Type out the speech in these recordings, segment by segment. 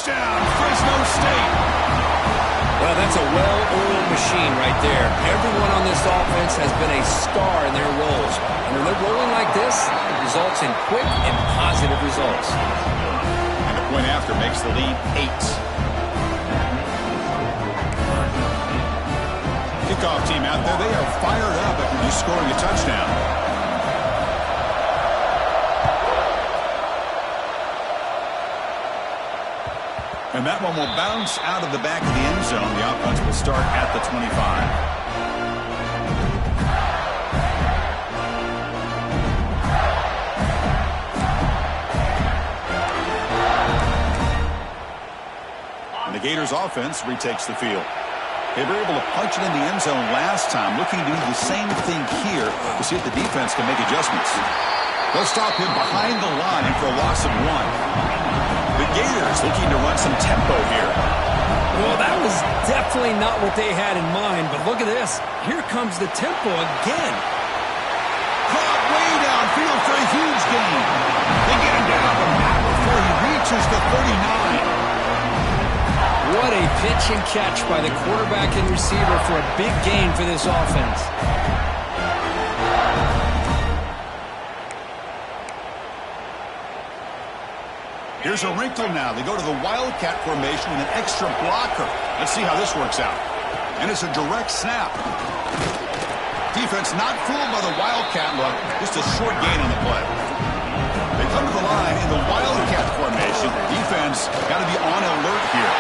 Touchdown, Fresno State. Well, that's a well-oiled machine right there. Everyone on this offense has been a star in their roles. And when they're rolling like this, it results in quick and positive results. And the point after makes the lead 8. Kickoff team out there, they are fired up after just scoring a touchdown. And that one will bounce out of the back of the end zone. The offense will start at the 25. And the Gators offense retakes the field. They were able to punch it in the end zone last time, looking to do the same thing here to see if the defense can make adjustments. They'll stop him behind the line for a loss of 1. The Gators looking to run some tempo here. Well, that was definitely not what they had in mind, but look at this. Here comes the tempo again. Caught way downfield for a huge gain. They get him down, but not before he reaches the 39. What a pitch and catch by the quarterback and receiver for a big gain for this offense. Here's a wrinkle now. They go to the Wildcat formation with an extra blocker. Let's see how this works out. And it's a direct snap. Defense not fooled by the Wildcat look. Just a short gain on the play. They come to the line in the Wildcat formation. Defense got to be on alert here.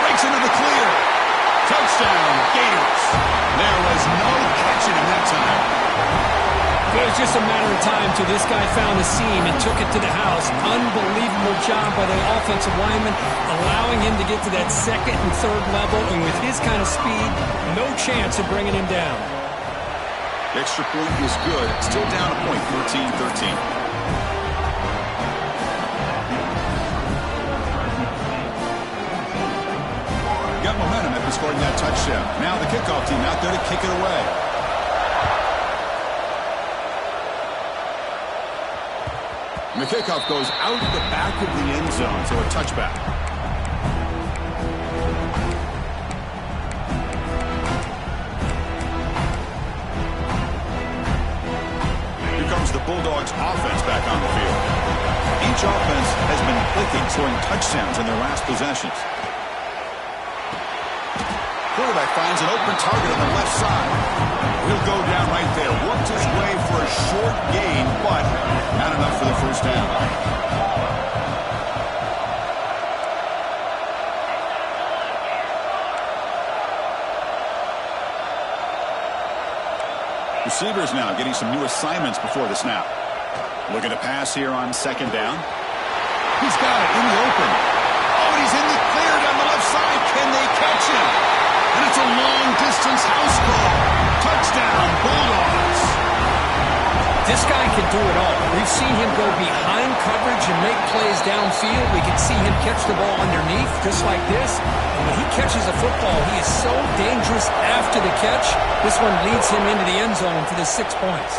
Breaks into the clear. Touchdown, Gators. There was no catching him that time. It was just a matter of time till this guy found a seam and took it to the house. Unbelievable job by the offensive lineman, allowing him to get to that second and third level, and with his kind of speed, no chance of bringing him down. The extra point is good. Still down a point, 13-13. Got momentum after scoring that touchdown. Now the kickoff team out there to kick it away. And the kickoff goes out the back of the end zone, so a touchback. Here comes the Bulldogs offense back on the field. Each offense has been clicking, scoring touchdowns in their last possessions. Quarterback finds an open target on the left side. He'll go down right there. Worked his way for a short gain, but not enough for the first down. Receivers now getting some new assignments before the snap. Looking to pass here on second down. He's got it in the open. Oh, and he's in the clear down the left side. Can they catch him? And it's a long-distance house call. Touchdown, Bulldogs. This guy can do it all. We've seen him go behind coverage and make plays downfield. We can see him catch the ball underneath, just like this. And when he catches a football, he is so dangerous after the catch. This one leads him into the end zone for the 6 points.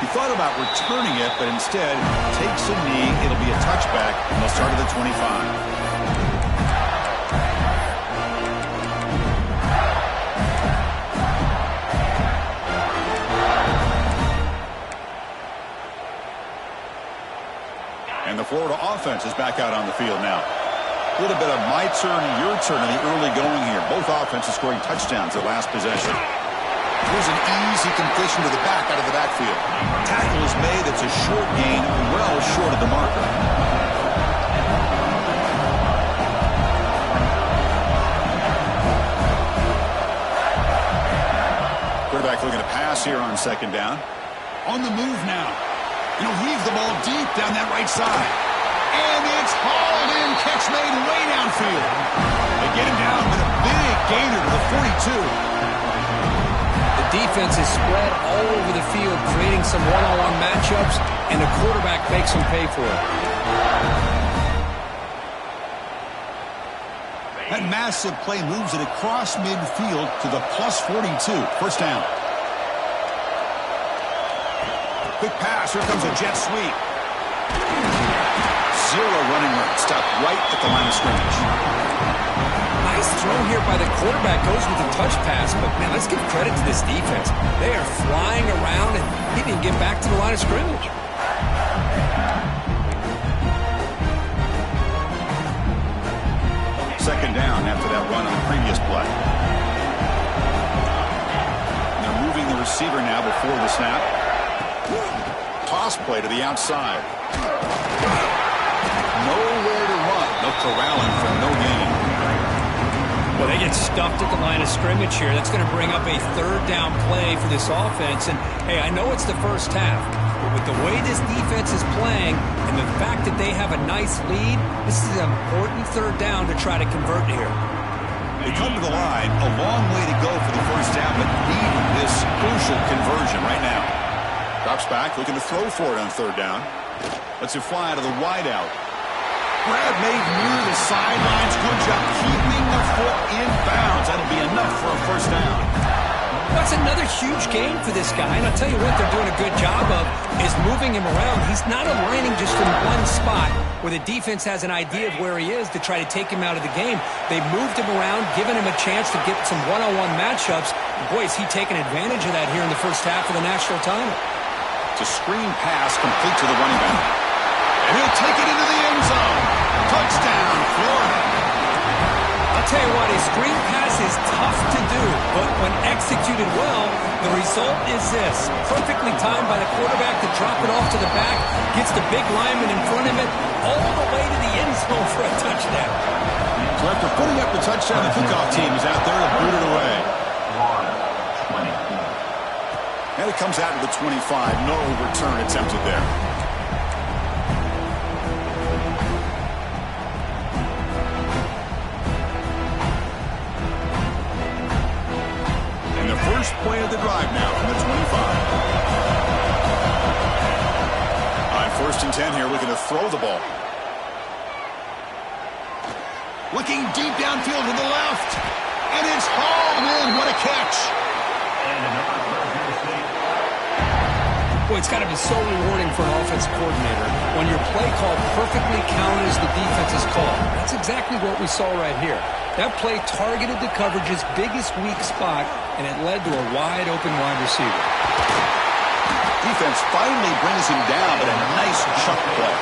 He thought about returning it, but instead takes a knee. It'll be a touchback, and they'll start at the 25. And the Florida offense is back out on the field now. A little bit of my turn, your turn in the early going here. Both offenses scoring touchdowns at last possession. Here's an easy completion to the back out of the backfield. Tackle is made. It's a short gain, well short of the marker. Quarterback looking to pass here on second down. On the move now. He'll heave the ball deep down that right side. And it's hauled in. Catch made way downfield. They get him down with a big gainer to the 42. The defense is spread all over the field, creating some one-on-one matchups, and the quarterback makes them pay for it. That massive play moves it across midfield to the plus 42. First down. Quick pass. Here comes a jet sweep. zero running room. Stopped right at the line of scrimmage. Nice throw here by the quarterback. Goes with a touch pass, but, man, let's give credit to this defense. They are flying around, and he didn't get back to the line of scrimmage. Second down after that run on the previous play. And they're moving the receiver now before the snap. Toss play to the outside. Nowhere to run. They'll corral him for no gain. Well, they get stuffed at the line of scrimmage here. That's going to bring up a third down play for this offense. And, hey, I know it's the first half, but with the way this defense is playing and the fact that they have a nice lead, this is an important third down to try to convert here. They come to the line. A long way to go for the first down, but needing this crucial conversion right now. Drops back, looking to throw for it on third down. Lets it fly out of the wideout. Grab made near the sidelines. Good job keeping the foot in bounds. That'll be enough for a first down. That's another huge gain for this guy. And I'll tell you what they're doing a good job of is moving him around. He's not aligning just in one spot where the defense has an idea of where he is to try to take him out of the game. They've moved him around, given him a chance to get some one-on-one matchups. Boy, is he taking advantage of that here in the first half of the national title. It's a screen pass complete to the running back. And he'll take it into the end zone. Touchdown, Florida. I'll tell you what, a screen pass is tough to do, but when executed well, the result is this. Perfectly timed by the quarterback to drop it off to the back, gets the big lineman in front of it, all the way to the end zone for a touchdown. So after putting up the touchdown, the kickoff team is out there to boot it away. And it comes out to the 25. No return attempted there. And the first play of the drive now from the 25. On 1st and 10 here, looking to throw the ball. Looking deep downfield to the left. And it's hauled in. What a catch. Boy, it's got to be so rewarding for an offensive coordinator when your play call perfectly counters the defense's call. That's exactly what we saw right here. That play targeted the coverage's biggest weak spot, and it led to a wide-open wide receiver. Defense finally brings him down, but a nice chuck play.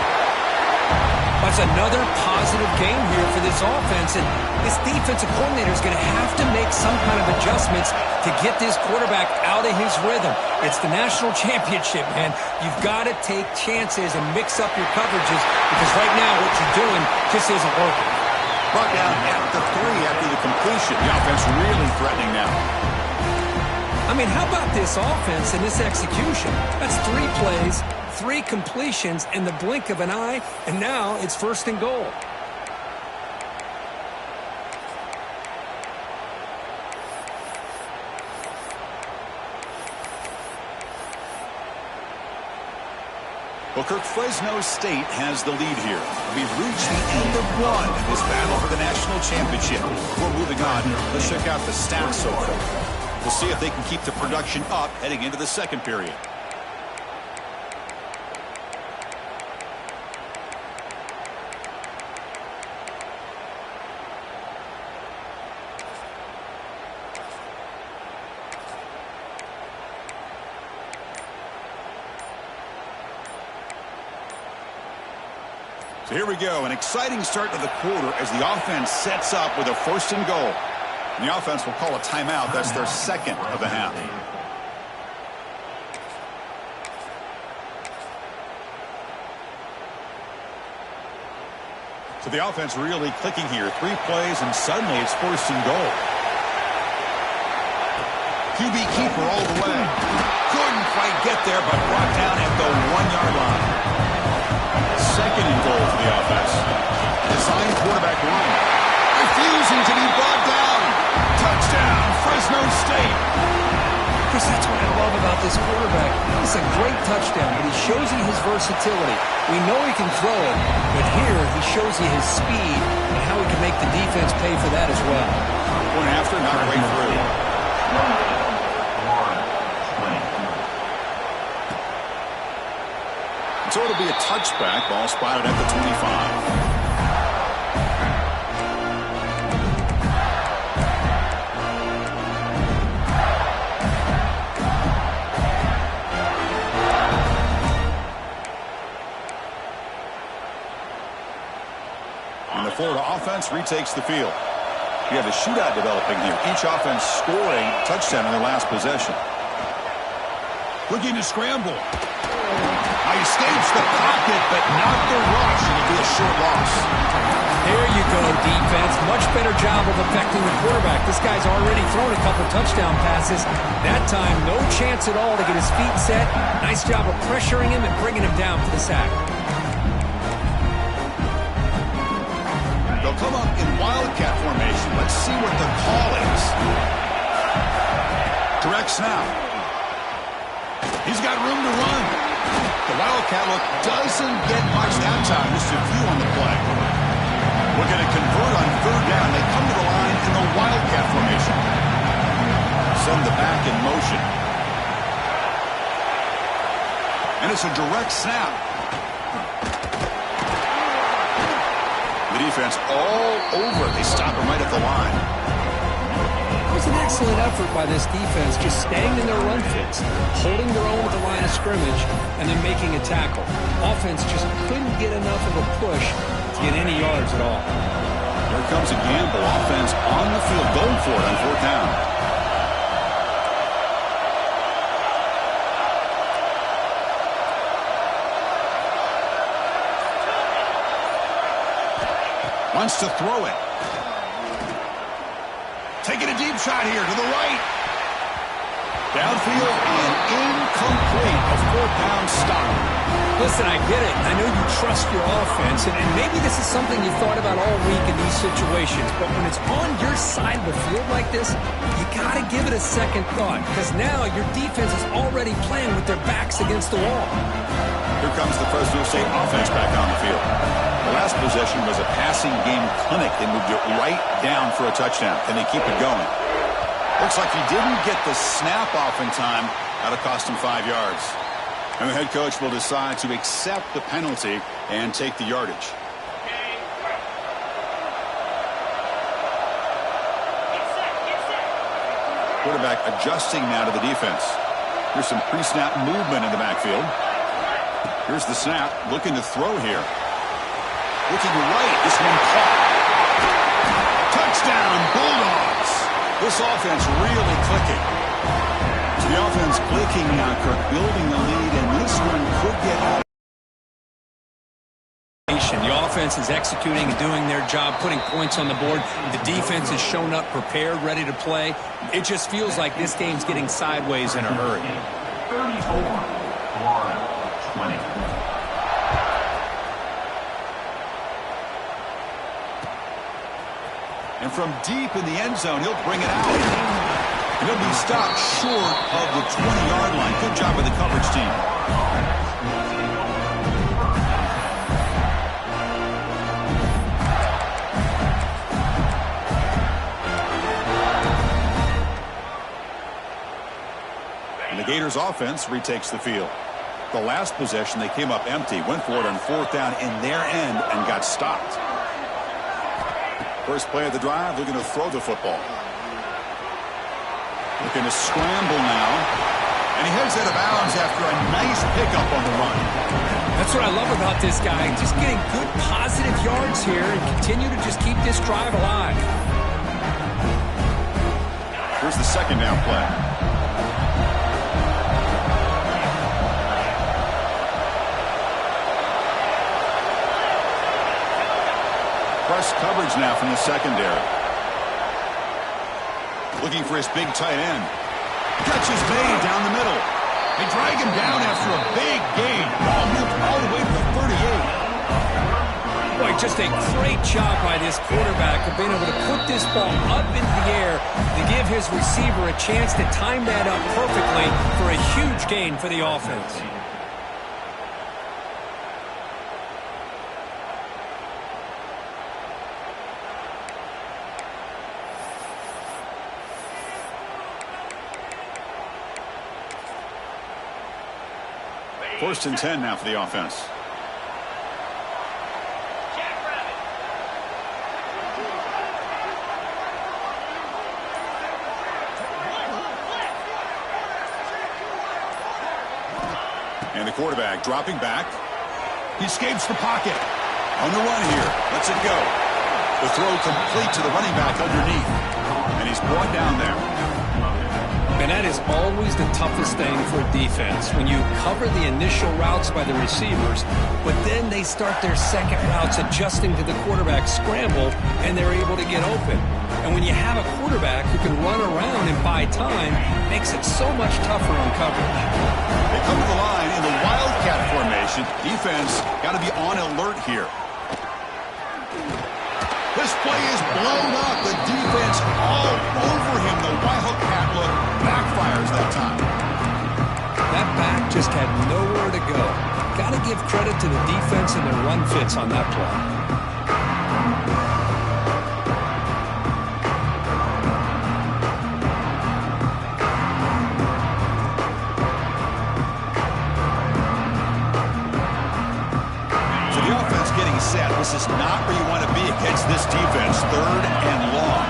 That's another positive game here for this offense, and this defensive coordinator is going to have to make some kind of adjustments to get this quarterback out of his rhythm. It's the national championship, man. You've got to take chances and mix up your coverages because right now what you're doing just isn't working. Brought down at the 3 after the completion. The offense really threatening now. I mean, how about this offense and this execution? That's 3 plays, 3 completions in the blink of an eye, and now it's 1st and goal. Well, Kirk, Fresno State has the lead here. We've reached the end of one in this battle for the national championship. Before moving on, let's check out the stats so far. We'll see if they can keep the production up heading into the second period. So here we go, an exciting start to the quarter as the offense sets up with a 1st and goal. And the offense will call a timeout. That's their 2nd of the half. So the offense really clicking here. 3 plays, and suddenly it's 1st and goal. QB keeper all the way. Couldn't quite get there, but brought down at the 1-yard line. 2nd and goal for the offense. Design quarterback run. Refusing to be brought down. Touchdown, Fresno State. Chris, that's what I love about this quarterback. It's a great touchdown, but he shows you his versatility. We know he can throw it, but here he shows you his speed and how he can make the defense pay for that as well. Point after, not quite through. So it'll be a touchback. Ball spotted at the 25. And the Florida offense retakes the field. We have a shootout developing here. Each offense scoring touchdown in their last possession. Looking to scramble. Now he escapes the pocket, but not the rush, and it'll be a short loss. There you go, defense. Much better job of affecting the quarterback. This guy's already thrown a couple touchdown passes. That time, no chance at all to get his feet set. Nice job of pressuring him and bringing him down for the sack. They'll come up in wildcat formation. Let's see what the call is. Direct snap. He's got room to run. The wildcat look doesn't get much that time. Just a few on the play. We're going to convert on third down. They come to the line in the wildcat formation. Send the back in motion. And it's a direct snap. The defense all over. They stop him right at the line. It was an excellent effort by this defense, just staying in their run fits, holding their own at the line of scrimmage, and then making a tackle. Offense just couldn't get enough of a push to get any yards at all. Here comes a gamble. Offense on the field, going for it on fourth down. Wants to throw it. Taking a deep shot here to the right. Downfield and incomplete. A fourth down stop. Listen, I get it. I know you trust your offense, and maybe this is something you thought about all week in these situations, but when it's on your side of the field like this, you got to give it a second thought, because now your defense is already playing with their backs against the wall. Here comes the Fresno State offense back on the field. The last possession was a passing game clinic. They moved it right down for a touchdown. Can they keep it going? Looks like he didn't get the snap off in time. That'll cost him 5 yards. And the head coach will decide to accept the penalty and take the yardage. Quarterback adjusting now to the defense. Here's some pre-snap movement in the backfield. Here's the snap. Looking to throw here. Looking right. This one caught. Touchdown, Bulldogs. This offense really clicking. So the offense clicking now, Kirk, building the lead, and this one could get out. The offense is executing and doing their job, putting points on the board. The defense has shown up, prepared, ready to play. It just feels like this game's getting sideways in a hurry. 34, Florida, 20. And from deep in the end zone, he'll bring it out. And he'll be stopped short of the 20-yard line. Good job by the coverage team. And the Gators offense retakes the field. The last possession, they came up empty, went for it on fourth down in their end and got stopped. First play of the drive, looking to throw the football. Looking to scramble now. And he heads out of bounds after a nice pickup on the run. That's what I love about this guy. Just getting good positive yards here and continue to just keep this drive alive. Here's the second down play. Press coverage now from the secondary. Looking for his big tight end. Catch is made down the middle. They drag him down after a big gain. Ball moved all the way to the 38. Boy, just a great job by this quarterback of being able to put this ball up into the air to give his receiver a chance to time that up perfectly for a huge gain for the offense. First and 10 now for the offense. And the quarterback dropping back. He escapes the pocket. On the run here. Lets it go. The throw complete to the running back underneath. And he's brought down there. And that is always the toughest thing for a defense, when you cover the initial routes by the receivers, but then they start their second routes adjusting to the quarterback scramble, and they're able to get open. And when you have a quarterback who can run around and buy time, it makes it so much tougher on coverage. They come to the line in the wildcat formation. Defense got to be on alert here. This play is blown up. The defense all over him. The wildcat look backfires that time. That back just had nowhere to go. Got to give credit to the defense and their run fits on that play. Set. This is not where you want to be against this defense. Third and long.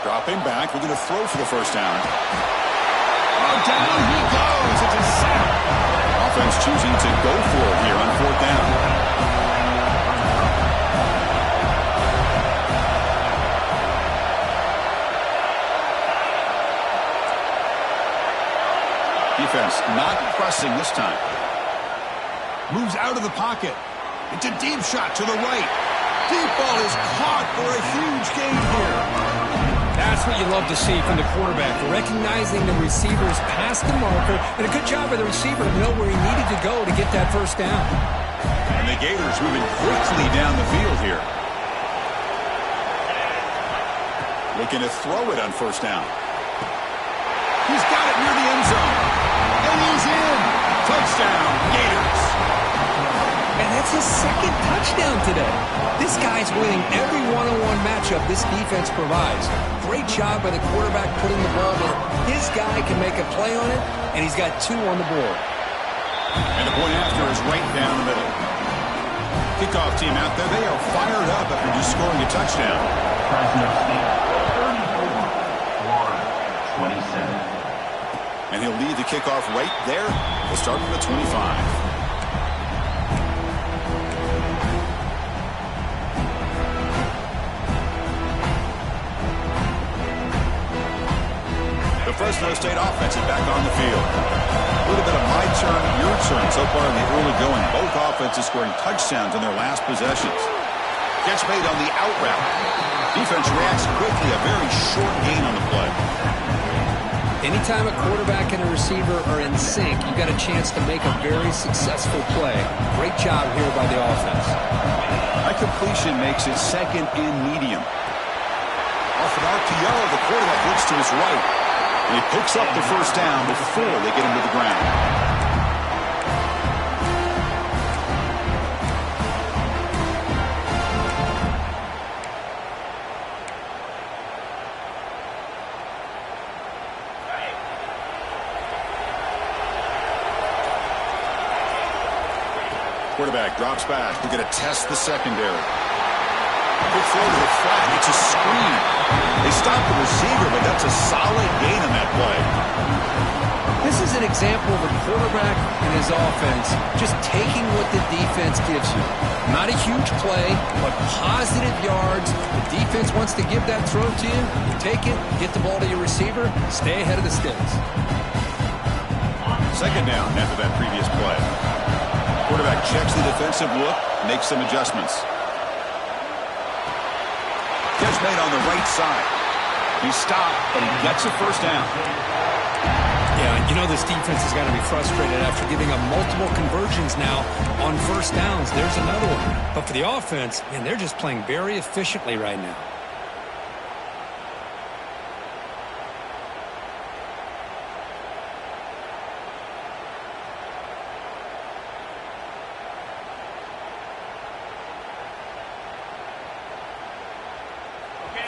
Dropping back. We're going to throw for the first down. Oh, down he goes. It's a sack. Offense choosing to go for it here on fourth down. Defense not pressing this time. Moves out of the pocket. It's a deep shot to the right. Deep ball is caught for a huge gain here. That's what you love to see from the quarterback, recognizing the receiver's past the marker, and a good job by the receiver to know where he needed to go to get that first down. And the Gators moving quickly down the field here. Looking to throw it on first down. He's got it near the end zone. And he's in. Touchdown, Gators. And that's his second touchdown today. This guy's winning every one-on-one matchup this defense provides. Great job by the quarterback putting the ball where his guy can make a play on it, and he's got 2 on the board. And the point after is right down the middle. Kickoff team out there, they are fired up after just scoring a touchdown. 27. And he'll lead the kickoff right there. We'll start from the 25. The Fresno State offense is back on the field. A little bit of my turn, your turn so far in the early going. Both offenses scoring touchdowns in their last possessions. Catch made on the out route. Defense reacts quickly, a very short gain on the play. Anytime a quarterback and a receiver are in sync, you've got a chance to make a very successful play. Great job here by the offense. That completion makes it second and medium. Off an RPO, the quarterback looks to his right. And he picks up the first down before they get him to the ground. Quarterback drops back. We're going to test the secondary. Quick throw to the flat. It's a screen. They stop the receiver, but that's a solid gain on that play. This is an example of a quarterback and his offense just taking what the defense gives you. Not a huge play, but positive yards. The defense wants to give that throw to you. You take it, get the ball to your receiver, stay ahead of the sticks. Second down after that previous play. Quarterback checks the defensive look, makes some adjustments. Catch made on the right side. He stopped, but he gets a first down. Yeah, you know this defense has got to be frustrated after giving up multiple conversions now on first downs. There's another one. But for the offense, man, they're just playing very efficiently right now.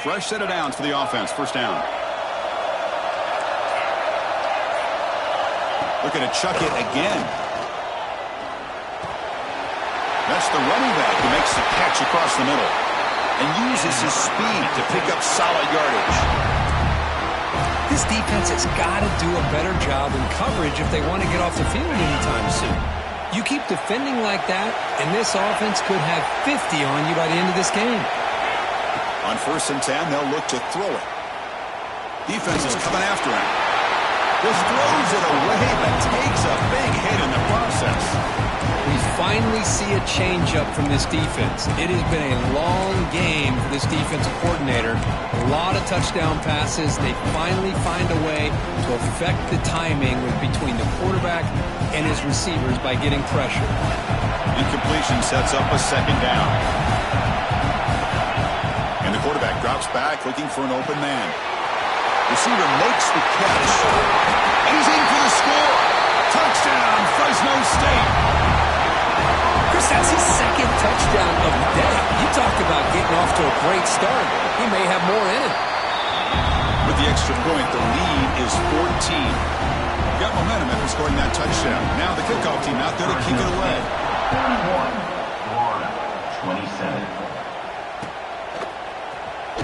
Fresh set of downs for the offense. First down. Looking to chuck it again. That's the running back who makes the catch across the middle and uses his speed to pick up solid yardage. This defense has got to do a better job in coverage if they want to get off the field anytime soon. You keep defending like that, and this offense could have 50 on you by the end of this game. On 1st and 10, they'll look to throw it. Defense is coming after him. Just throws it away, but takes a big hit in the process. We finally see a change-up from this defense. It has been a long game for this defensive coordinator. A lot of touchdown passes. They finally find a way to affect the timing between the quarterback and his receivers by getting pressure. Incompletion sets up a 2nd down. And the quarterback drops back looking for an open man. Receiver makes the catch. And he's in for the score. Touchdown, Fresno State. Chris, that's his 2nd touchdown of the day. You talked about getting off to a great start. He may have more in it. With the extra point, the lead is 14. Got momentum after scoring that touchdown. Now the kickoff team out there to kick it away. 31, Florida, 27.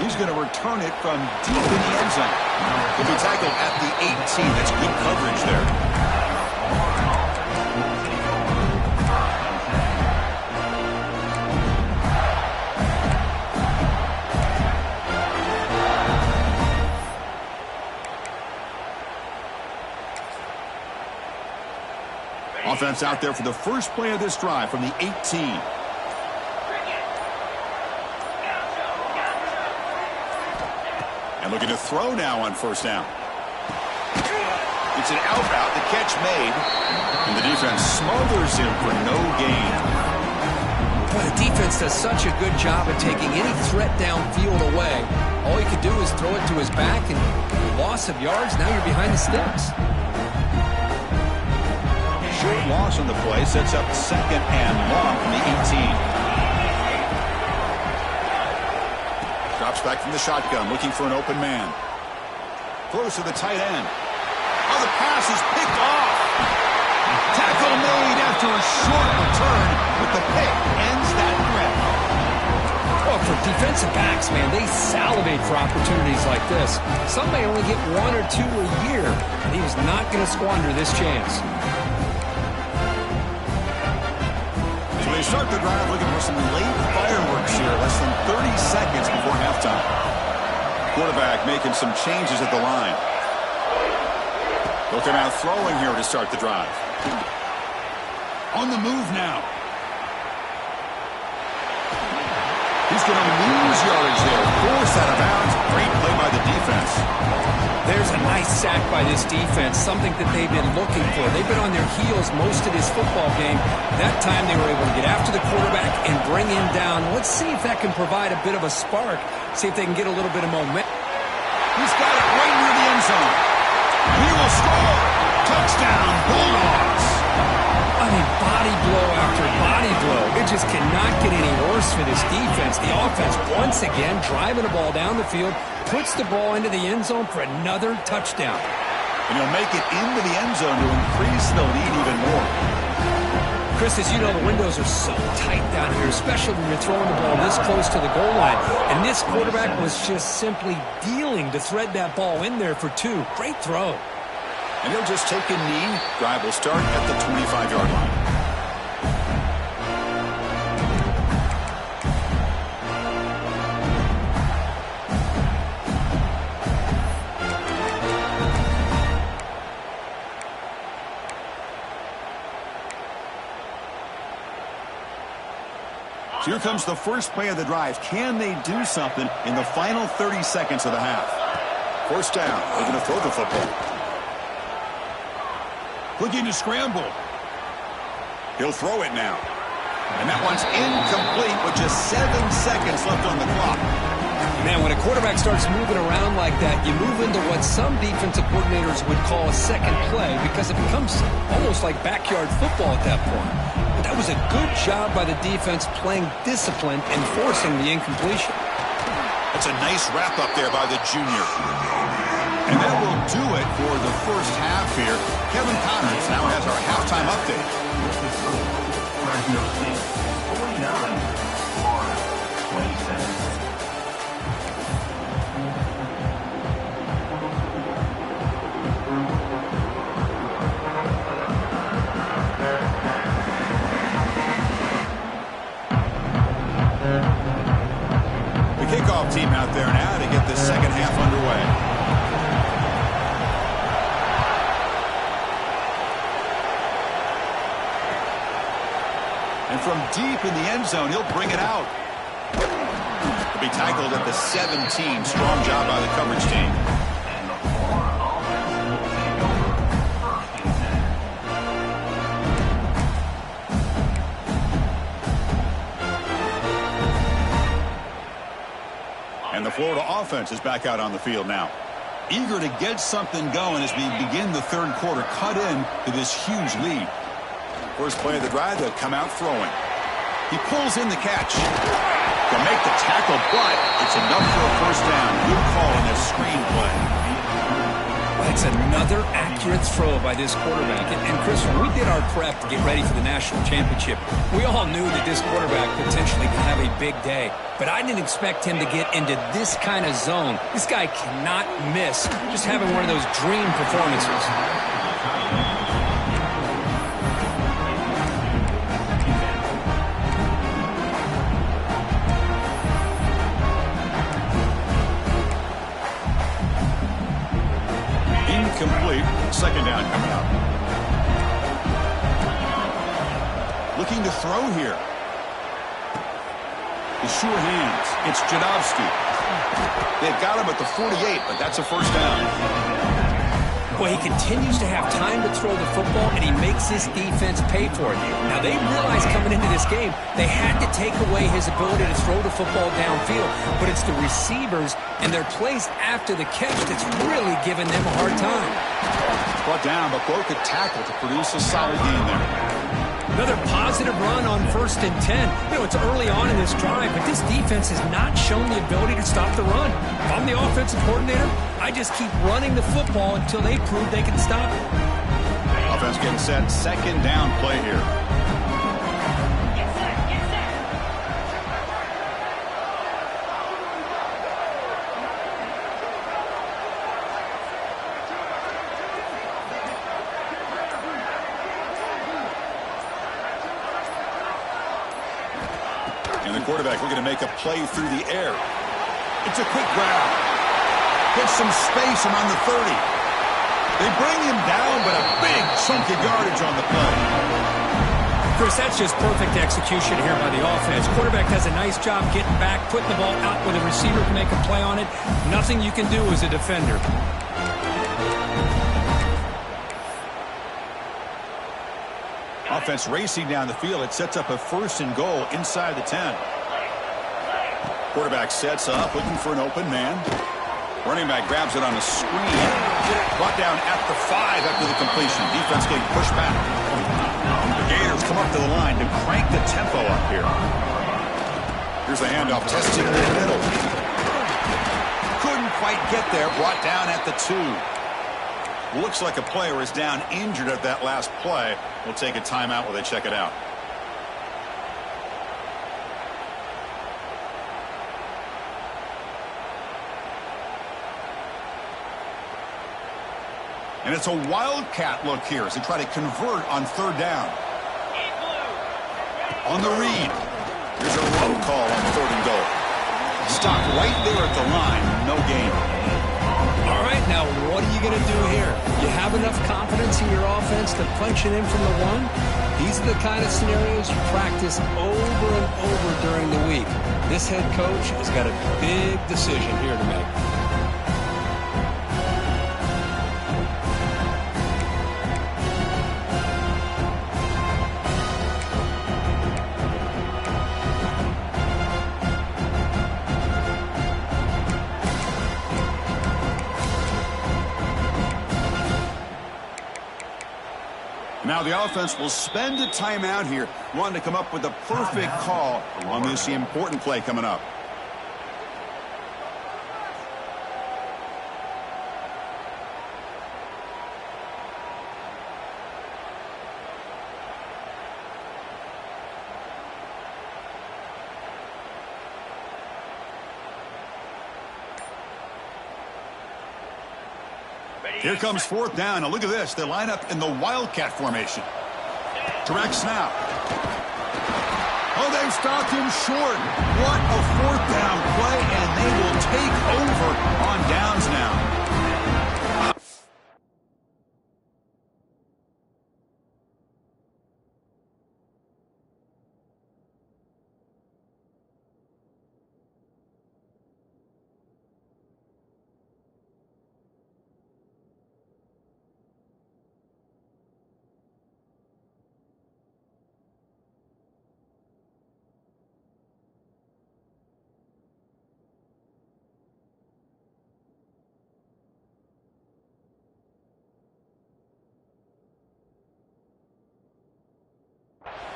He's going to return it from deep in the end zone. He'll be tackled at the 18. That's good coverage there. Offense out there for the first play of this drive from the 18. And looking to throw now on 1st down. It's an out route, the catch made, and the defense smothers him for no gain. Boy, the defense does such a good job of taking any threat downfield away. All he could do is throw it to his back, and loss of yards, now you're behind the sticks. Short loss on the play sets up 2nd and long from the 18. Drops back from the shotgun, looking for an open man. Throws to the tight end. Oh, the pass is picked off. Tackle made after a short return, but the pick ends that threat. Well, for defensive backs, man, they salivate for opportunities like this. Some may only get 1 or 2 a year, and he was not going to squander this chance. So they start the drive looking for some late fireworks here, less than 30 seconds before halftime. Quarterback making some changes at the line. Looking out throwing here to start the drive. On the move now. He's going to lose yardage there. Forced out of bounds. Great play by the defense. There's a nice sack by this defense, something that they've been looking for. They've been on their heels most of this football game. That time they were able to get after the quarterback and bring him down. Let's see if that can provide a bit of a spark. See if they can get a little bit of momentum. He's got it right near the end zone. He will score. Touchdown, Bulldogs. I mean, body blow after body blow. It just cannot get any worse for this defense. The offense, once again, driving the ball down the field, puts the ball into the end zone for another touchdown. And he'll make it into the end zone to increase the lead even more. Chris, as you know, the windows are so tight down here, especially when you're throwing the ball this close to the goal line. And this quarterback was just simply dealing to thread that ball in there for 2. Great throw. And he'll just take a knee. Drive will start at the 25-yard line. So here comes the first play of the drive. Can they do something in the final 30 seconds of the half? 1st down. They're going to throw the football. Looking to scramble. He'll throw it now. And that one's incomplete with just 7 seconds left on the clock. Man, when a quarterback starts moving around like that, you move into what some defensive coordinators would call a second play because it becomes almost like backyard football at that point. But that was a good job by the defense playing discipline and forcing the incompletion. That's a nice wrap up there by the junior. And that will do it for the first half here. Kevin Connors now has our halftime update. Fresno State 49, Florida 27. Kickoff team out there now to get this second half underway. And from deep in the end zone, he'll bring it out. He'll be tackled at the 17. Strong job by the coverage team. And the Florida offense will take over first and 10. And the Florida offense is back out on the field now. Eager to get something going as we begin the third quarter. Cut in to this huge lead. First play of the drive, they'll come out throwing. He pulls in the catch. They'll make the tackle, but it's enough for a first down. Good call on this screen play. That's another accurate throw by this quarterback. And Chris, when we did our prep to get ready for the national championship, we all knew that this quarterback potentially could have a big day. But I didn't expect him to get into this kind of zone. This guy cannot miss just having one of those dream performances. Incomplete. Second down coming up. Looking to throw here. His sure hands. It's Jadovsky. They've got him at the 48, but that's a first down. Well, he continues to have time to throw the football, and he makes his defense pay for it. Now, they realized coming into this game they had to take away his ability to throw the football downfield, but it's the receivers and their plays after the catch that's really giving them a hard time. Brought down, but broke a tackle to produce a solid gain there. Another positive run on 1st and 10. You know, it's early on in this drive, but this defense has not shown the ability to stop the run. If I'm the offensive coordinator, I just keep running the football until they prove they can stop it. Offense getting set. Second down play here. And the quarterback looking to make a play through the air. It's a quick grab. Gets some space around the 30. They bring him down, but a big chunk of yardage on the play. Chris, that's just perfect execution here by the offense. Quarterback does a nice job getting back, putting the ball out where the receiver can make a play on it. Nothing you can do as a defender. Offense racing down the field. It sets up a 1st and goal inside the 10. Quarterback sets up, looking for an open man. Running back grabs it on a screen. Brought down at the 5 after the completion. Defense getting pushed back. The Gators come up to the line to crank the tempo up here. Here's the handoff, testing in the middle. Couldn't quite get there. Brought down at the 2. Looks like a player is down injured at that last play. We'll take a timeout while they check it out. And it's a wildcat look here as they try to convert on 3rd down. On the read. Here's a road call on 3rd and goal. Stop right there at the line. No gain. All right, now what are you going to do here? You have enough confidence in your offense to punch it in from the 1? These are the kind of scenarios you practice over and over during the week. This head coach has got a big decision here to make. Now the offense will spend a timeout here, wanting to come up with a perfect call on this important play coming up. Here comes fourth down. Now look at this. They line up in the wildcat formation. Direct snap. Oh, they've stopped him short. What a fourth down play, and they will take over on downs now.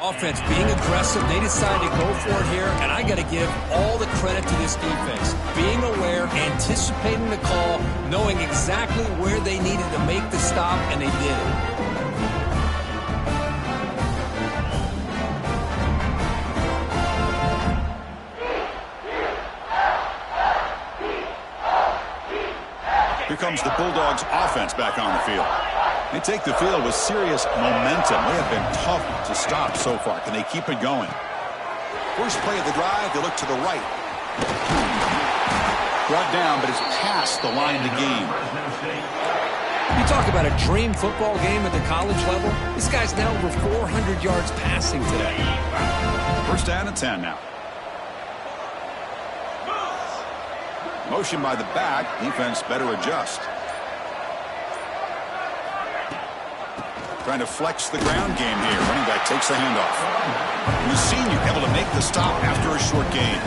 Offense being aggressive, they decided to go for it here, and I got to give all the credit to this defense. Being aware, anticipating the call, knowing exactly where they needed to make the stop, and they did it. Here comes the Bulldogs offense back on the field. They take the field with serious momentum. They have been tough to stop so far. Can they keep it going? First play of the drive, they look to the right. Brought down, but it's past the line to gain. You talk about a dream football game at the college level. This guy's now over 400 yards passing today. First down and 10 now. Motion by the back. Defense better adjust. Trying to flex the ground game here. Running back takes the handoff. The senior able to make the stop after a short gain.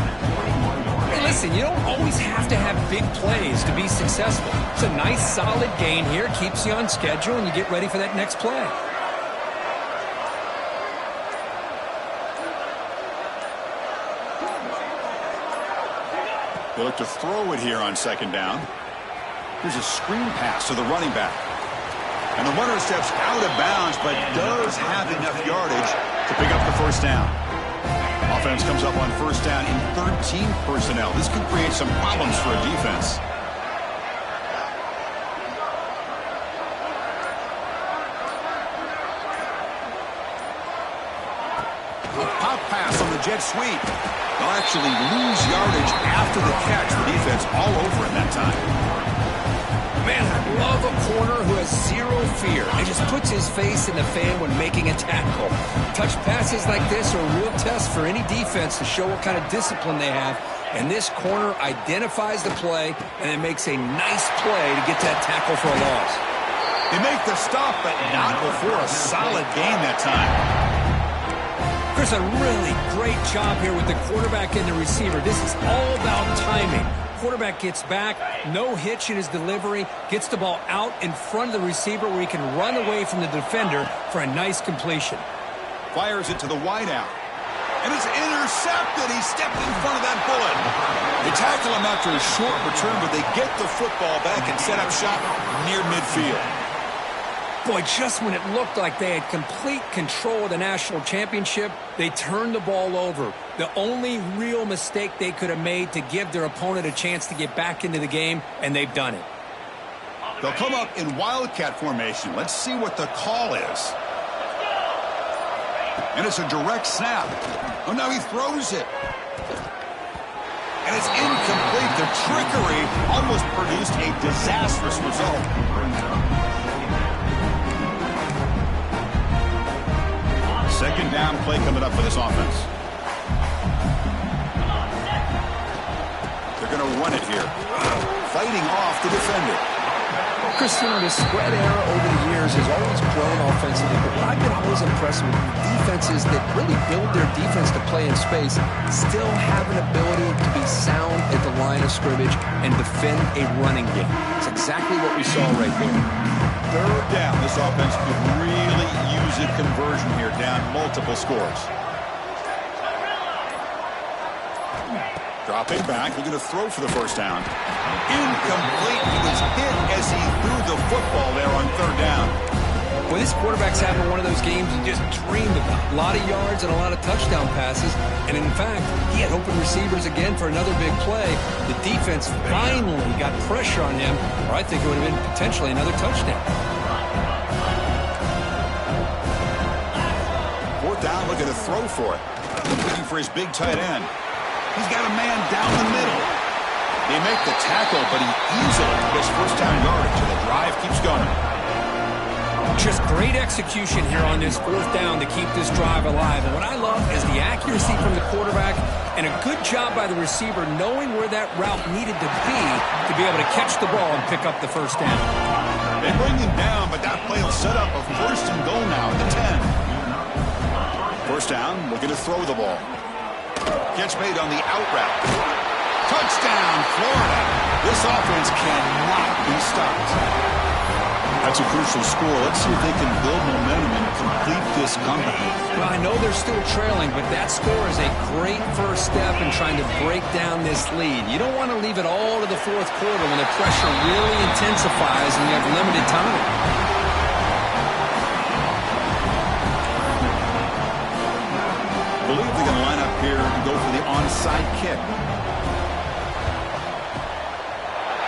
Hey, listen, you don't always have to have big plays to be successful. It's a nice, solid gain here. Keeps you on schedule, and you get ready for that next play. They look to throw it here on second down. Here's a screen pass to the running back. And the runner steps out of bounds, but does have enough yardage to pick up the first down. Offense comes up on first down in 13 personnel. This could create some problems for a defense. A pop pass on the jet sweep. They'll actually lose yardage after the catch. The defense all over in that time. Man, I love a corner who has zero fear and just puts his face in the fan when making a tackle. Touch passes like this are a real test for any defense to show what kind of discipline they have. And this corner identifies the play and then makes a nice play to get that tackle for a loss. They make the stop, but not before a solid gain that time. Chris, a really great job here with the quarterback and the receiver. This is all about timing. Quarterback gets back, no hitch in his delivery, gets the ball out in front of the receiver where he can run away from the defender for a nice completion. Fires it to the wideout. And it's intercepted. He stepped in front of that bullet. They tackle him after a short return, but they get the football back and set up shop near midfield. Boy, just when it looked like they had complete control of the national championship, they turned the ball over. The only real mistake they could have made to give their opponent a chance to get back into the game, and they've done it. They'll come up in wildcat formation. Let's see what the call is. And it's a direct snap. Oh, now he throws it. And it's incomplete. The trickery almost produced a disastrous result. Second down play coming up for this offense. They're going to run it here. Fighting off the defender. Chris, you know, the spread era over the years has always grown offensively, but what I've been always impressed with defenses that really build their defense to play in space still have an ability to be sound at the line of scrimmage and defend a running game. It's exactly what we saw right there. Third down. This offense could really use a conversion here, down multiple scores. Dropping back, looking to throw for the first down. Incomplete. He was hit as he threw the football there on third down. Well, this quarterback's having one of those games you just dreamed about. A lot of yards and a lot of touchdown passes. And in fact, he had open receivers again for another big play. The defense finally got pressure on him, or I think it would have been potentially another touchdown. Fourth down, looking to throw for it. Looking for his big tight end. He's got a man down the middle. They make the tackle, but he easily gets first down yardage, and the drive keeps going. Just great execution here on this fourth down to keep this drive alive. And what I love is the accuracy from the quarterback and a good job by the receiver knowing where that route needed to be able to catch the ball and pick up the first down. They bring him down, but that play will set up a first and goal now at the 10. First down, looking to throw the ball. Catch made on the out route. Touchdown, Florida. This offense cannot be stopped. That's a crucial score. Let's see if they can build momentum and complete this comeback. Well, I know they're still trailing, but that score is a great first step in trying to break down this lead. You don't want to leave it all to the fourth quarter when the pressure really intensifies and you have limited time. I believe they're going to line up here and go for the onside kick.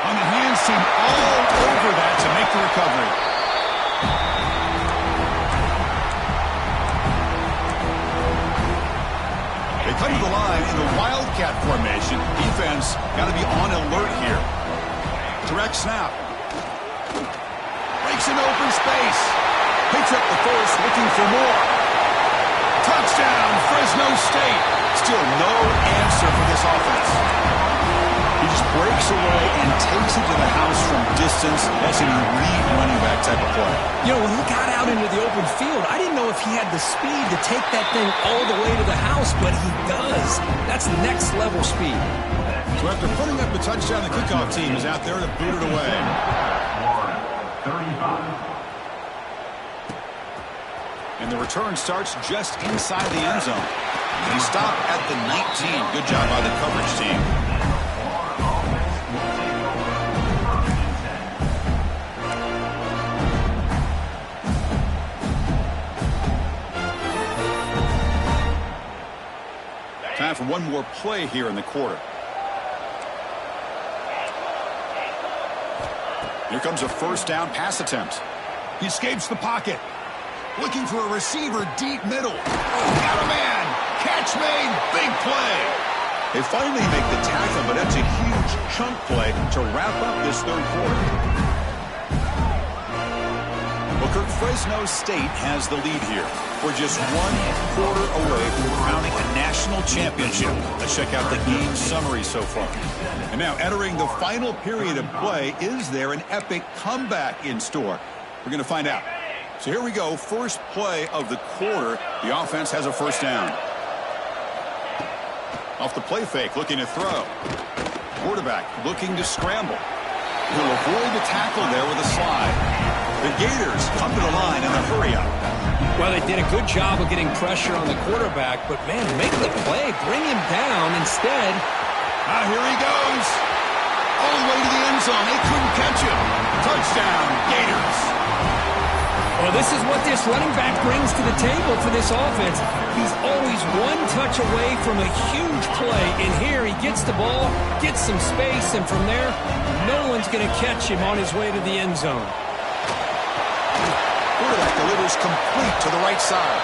On the hands team, all over that to make the recovery. They come to the line in the wildcat formation. Defense got to be on alert here. Direct snap. Breaks in open space. Picks up the first, looking for more. Touchdown, Fresno State. Still no answer for this offense. He just breaks away and takes it to the house from distance. That's an elite running back type of play. You know, when he got out into the open field, I didn't know if he had the speed to take that thing all the way to the house, but he does. That's next level speed. So after putting up the touchdown, the kickoff team is out there to boot it away. 35. And the return starts just inside the end zone. They stop at the 19. Good job by the coverage team. Time for one more play here in the quarter. Here comes a first down pass attempt. He escapes the pocket. Looking for a receiver deep middle. Oh, got a man. Catch made. Big play. They finally make the tackle, but that's a huge chunk play to wrap up this third quarter. Booker, Fresno State has the lead here. We're just one quarter away from crowning a national championship. Let's check out the game summary so far. And now entering the final period of play, is there an epic comeback in store? We're going to find out. So here we go, first play of the quarter. The offense has a first down. Off the play fake, looking to throw. Quarterback looking to scramble. He'll avoid the tackle there with a slide. The Gators come to the line in the hurry up. Well, they did a good job of getting pressure on the quarterback, but man, make the play, bring him down instead. Here he goes. All the way to the end zone. They couldn't catch him. Touchdown, Gators. Well, this is what this running back brings to the table for this offense. He's always one touch away from a huge play. And here he gets the ball, gets some space, and from there, no one's going to catch him on his way to the end zone. Quarterback delivers complete to the right side.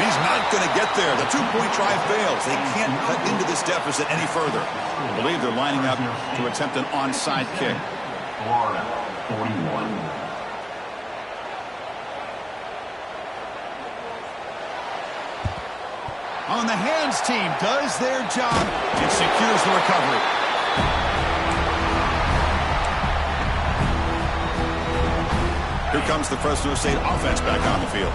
He's not going to get there. The two-point try fails. They can't cut into this deficit any further. I believe they're lining up to attempt an onside kick. Florida, 41. On the hands team does their job and secures the recovery. Here comes the Fresno State offense back on the field.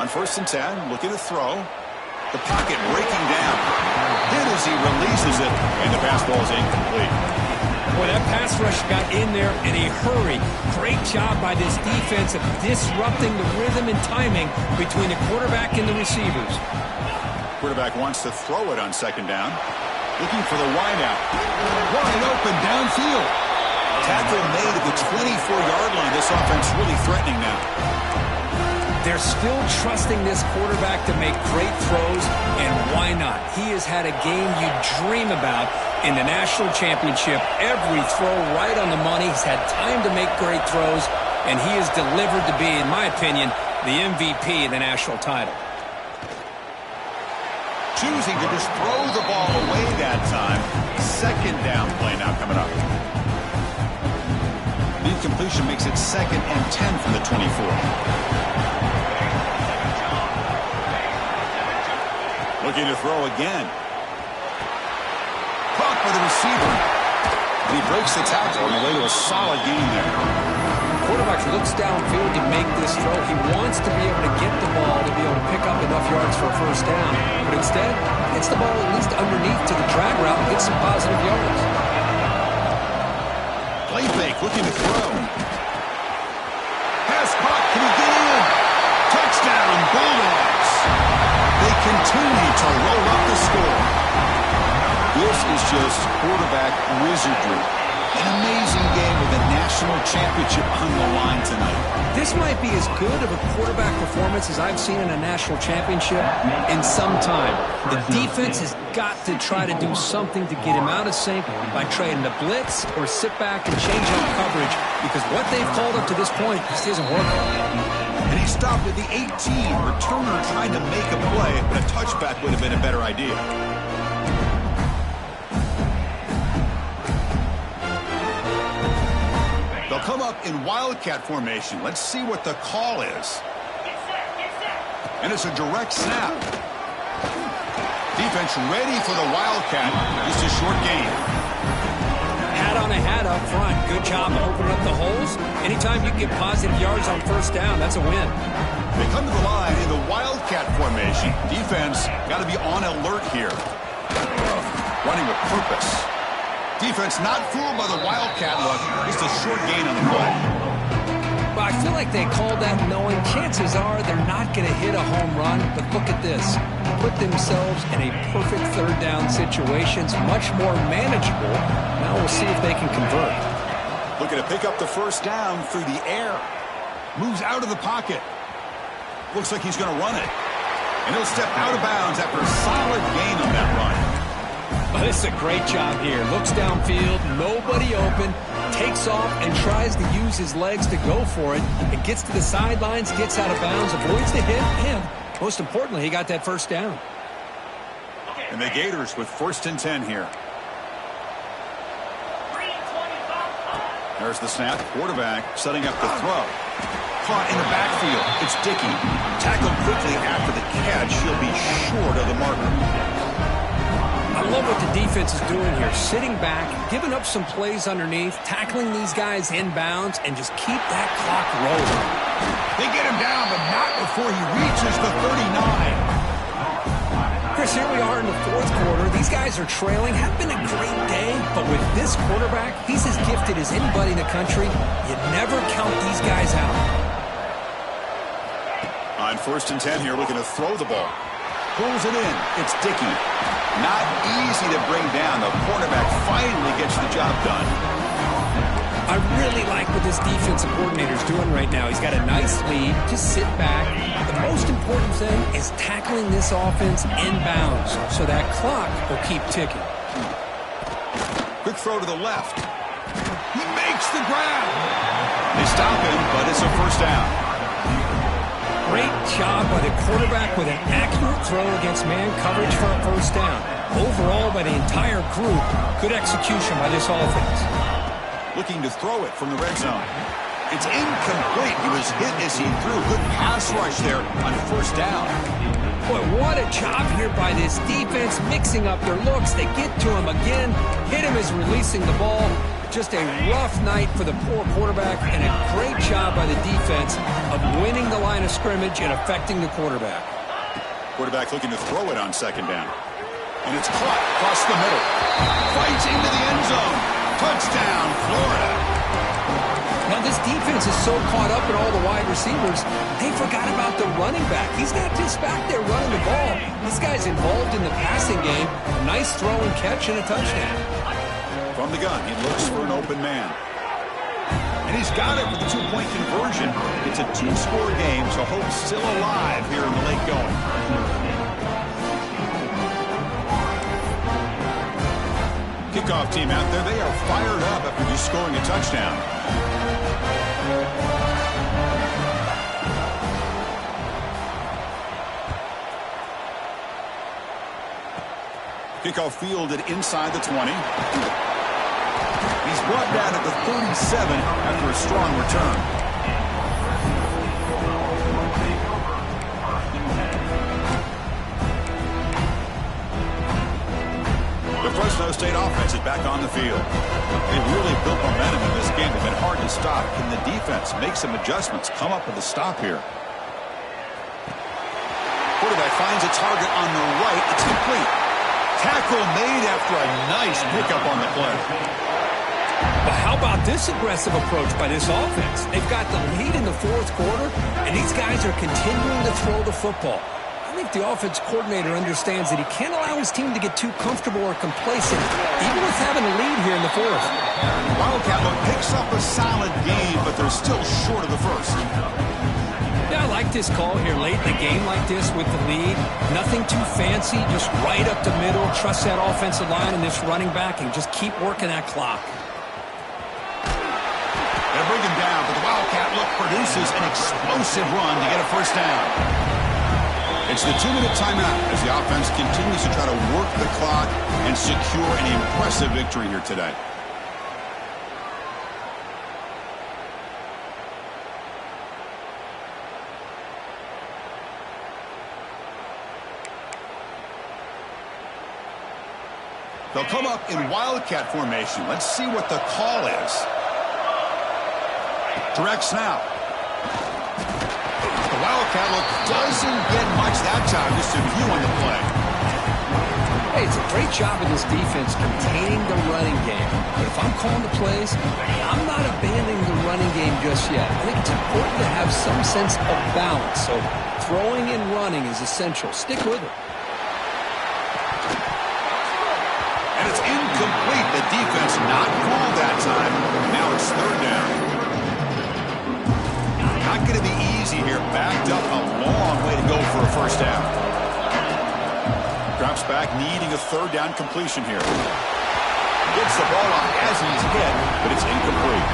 On 1st and 10, looking to throw. The pocket breaking down. Hit as he releases it, and the pass ball is incomplete. Boy, that pass rush got in there in a hurry. Great job by this defense of disrupting the rhythm and timing between the quarterback and the receivers. Quarterback wants to throw it on 2nd down. Looking for the wideout. Wide open downfield. Tackle made at the 24-yard line. This offense really threatening now. They're still trusting this quarterback to make great throws, and why not? He has had a game you dream about in the national championship. Every throw right on the money. He's had time to make great throws, and he has delivered to be, in my opinion, the MVP in the national title. Choosing to just throw the ball away that time. Second down play now coming up. The incompletion makes it 2nd and 10 from the 24. Looking to throw again. Caught by the receiver. And he breaks the tackle on the way to a solid gain there. Quarterback looks downfield to make this throw. He wants to be able to get the ball to be able to pick up enough yards for a first down. But instead, gets the ball at least underneath to the drag route and gets some positive yards. Play fake, looking to throw. Pass caught. Can he get in? Touchdown, Bulldogs. They continue to roll up the score. This is just quarterback wizardry. An amazing game with a national championship on the line tonight. This might be as good of a quarterback performance as I've seen in a national championship in some time. The defense has got to try to do something to get him out of sync by trying to blitz or sit back and change up coverage, because what they've called up to this point just isn't working. And he stopped at the 18. Returner trying to make a play, but a touchback would have been a better idea. They'll come up in Wildcat formation. Let's see what the call is. And it's a direct snap. Defense ready for the Wildcat. Just a short gain. Hat on a hat up front. Good job opening up the holes. Anytime you get positive yards on first down, that's a win. They come to the line in the Wildcat formation. Defense got to be on alert here. Running with purpose. Defense not fooled by the Wildcat look. Just a short gain on the play. Well, I feel like they called that knowing chances are they're not going to hit a home run. But look at this. Put themselves in a perfect third down situation. It's much more manageable. Now we'll see if they can convert. Looking to pick up the first down through the air. Moves out of the pocket. Looks like he's going to run it. And he'll step out of bounds after a solid gain on that run. Well, this is a great job here. Looks downfield, nobody open, takes off and tries to use his legs to go for it. It gets to the sidelines, gets out of bounds, avoids the hit, and most importantly, he got that first down. And the Gators with 1st and 10 here. There's the snap. Quarterback setting up the throw. Caught in the backfield. It's Dickey. Tackled quickly after the catch. He'll be short of the marker. I love what the defense is doing here. Sitting back, giving up some plays underneath, tackling these guys inbounds, and just keep that clock rolling. They get him down, but not before he reaches the 39. Chris, here we are in the 4th quarter. These guys are trailing. Have been a great day, but with this quarterback, he's as gifted as anybody in the country. You never count these guys out. On 1st and 10 here, looking to throw the ball. Pulls it in. It's Dickey. Not easy to bring down. The quarterback finally gets the job done. I really like what this defensive coordinator is doing right now. He's got a nice lead. Just sit back. The most important thing is tackling this offense inbounds so that clock will keep ticking. Quick throw to the left. He makes the grab. They stop him, but it's a first down. Great job by the quarterback with an accurate throw against man coverage for a first down. Overall, by the entire group, good execution by this offense. Looking to throw it from the red zone. It's incomplete. He was hit as he threw. Good pass rush there on first down. Boy, what a job here by this defense, mixing up their looks. They get to him again, hit him as releasing the ball. Just a rough night for the poor quarterback, and a great job by the defense of winning the line of scrimmage and affecting the quarterback. Quarterback looking to throw it on second down. And it's caught across the middle. Fights into the end zone. Touchdown, Florida. Now This defense is so caught up in all the wide receivers, they forgot about the running back. He's not just back there running the ball. This guy's involved in the passing game. A nice throw and catch and a touchdown. From the gun, he looks for an open man. And he's got it with the two-point conversion. It's a two-score game, so hope's still alive here in the late going. Kickoff team out there, they are fired up after just scoring a touchdown. Kickoff fielded inside the 20. He's brought down at the 37 after a strong return. The Fresno State offense is back on the field. They've really built momentum in this game. They've been hard to stop. Can the defense make some adjustments, come up with a stop here? Quarterback finds a target on the right. It's complete. Tackle made after a nice pickup on the play. But how about this aggressive approach by this offense? They've got the lead in the fourth quarter, and these guys are continuing to throw the football. I think the offense coordinator understands that he can't allow his team to get too comfortable or complacent, even with having a lead here in the fourth. Wildcat picks up a solid game, but they're still short of the first. Yeah, I like this call here late in the game like this with the lead. Nothing too fancy, just right up the middle. Trust that offensive line and this running back and just keep working that clock. They bring him down, but the Wildcat produces an explosive run to get a first down. It's the 2-minute timeout as the offense continues to try to work the clock and secure an impressive victory here today. They'll come up in Wildcat formation. Let's see what the call is. Direct snap. The Wildcat doesn't get much that time. Just a few on the play. Hey, it's a great job of this defense containing the running game. But if I'm calling the plays, I'm not abandoning the running game just yet. I think it's important to have some sense of balance. So throwing and running is essential. Stick with it. And it's incomplete. The defense not fooled that time. Now it's third down. Not going to be easy here. Backed up a long way to go for a first down. Drops back, needing a third down completion here. Gets the ball off as he's hit, but it's incomplete.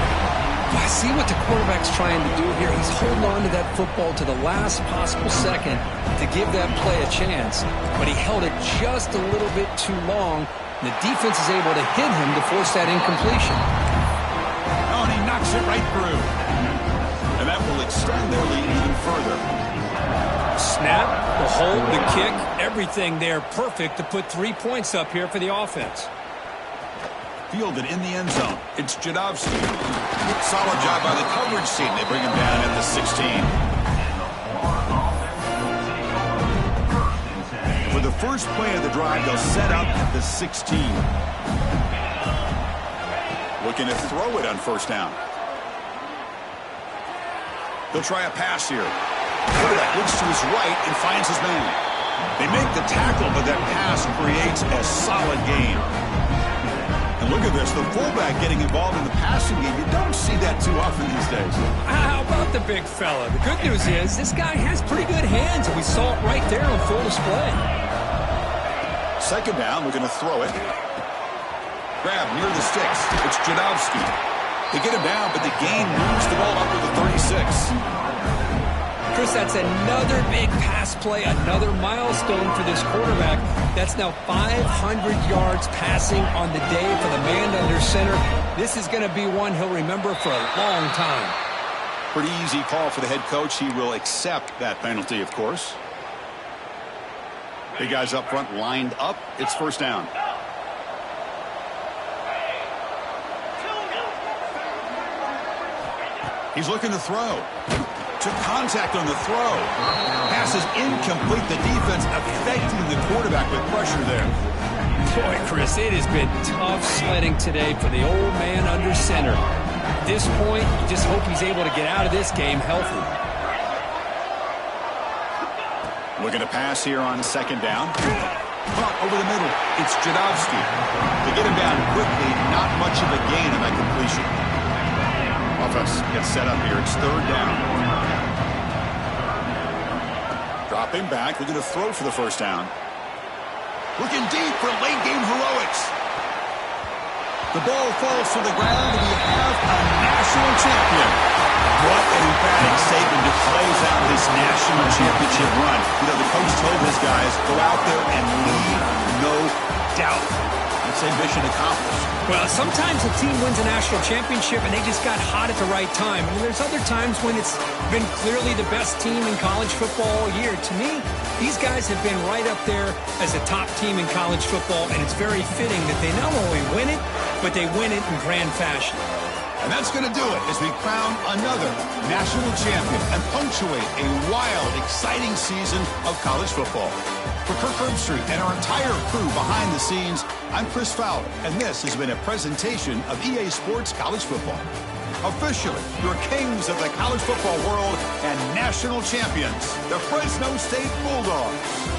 I see what the quarterback's trying to do here. He's holding on to that football to the last possible second to give that play a chance. But he held it just a little bit too long. The defense is able to hit him to force that incompletion. Oh, and he knocks it right through. And that will extend their lead even further. Snap, the hold, the kick, everything there perfect to put 3 points up here for the offense. Fielded in the end zone. It's Jadovsky. Solid job by the coverage team. They bring him down at the 16. For the first play of the drive, they'll set up at the 16. Looking to throw it on first down. He'll try a pass here. Quarterback looks to his right and finds his man. They make the tackle, but that pass creates a solid gain. And look at this, the fullback getting involved in the passing game. You don't see that too often these days. How about the big fella? The good news is this guy has pretty good hands, and we saw it right there on full display. Second down, we're going to throw it. Grab near the sticks. It's Jadovsky. They get him down, but the gain moves the ball up to the 36. Chris, that's another big pass play, another milestone for this quarterback. That's now 500 yards passing on the day for the man under center. This is going to be one he'll remember for a long time. Pretty easy call for the head coach. He will accept that penalty, of course. Big guys up front lined up. It's first down. He's looking to throw. Took contact on the throw. Pass is incomplete. The defense affecting the quarterback with pressure there. Boy, Chris, it has been tough sledding today for the old man under center. this point, you just hope he's able to get out of this game healthy. Looking to pass here on second down. Caught over the middle. It's Jadowski. To get him down quickly, not much of a gain on that completion. Offense gets set up here. It's third down. Dropping back. They're going to throw for the first down. Looking deep for late game heroics. The ball falls to the ground, and we have a national champion. What an emphatic statement to close out this national championship run. You know, the coach told his guys, go out there and leave no doubt. That's a mission accomplished. Well, sometimes a team wins a national championship and they just got hot at the right time. And there's other times when it's been clearly the best team in college football all year. To me, these guys have been right up there as a top team in college football, and it's very fitting that they not only win it, but they win it in grand fashion. And that's going to do it as we crown another national champion and punctuate a wild, exciting season of college football. For Kirk Herbstreit and our entire crew behind the scenes, I'm Chris Fowler, and this has been a presentation of EA Sports College Football. Officially, your kings of the college football world and national champions, the Fresno State Bulldogs.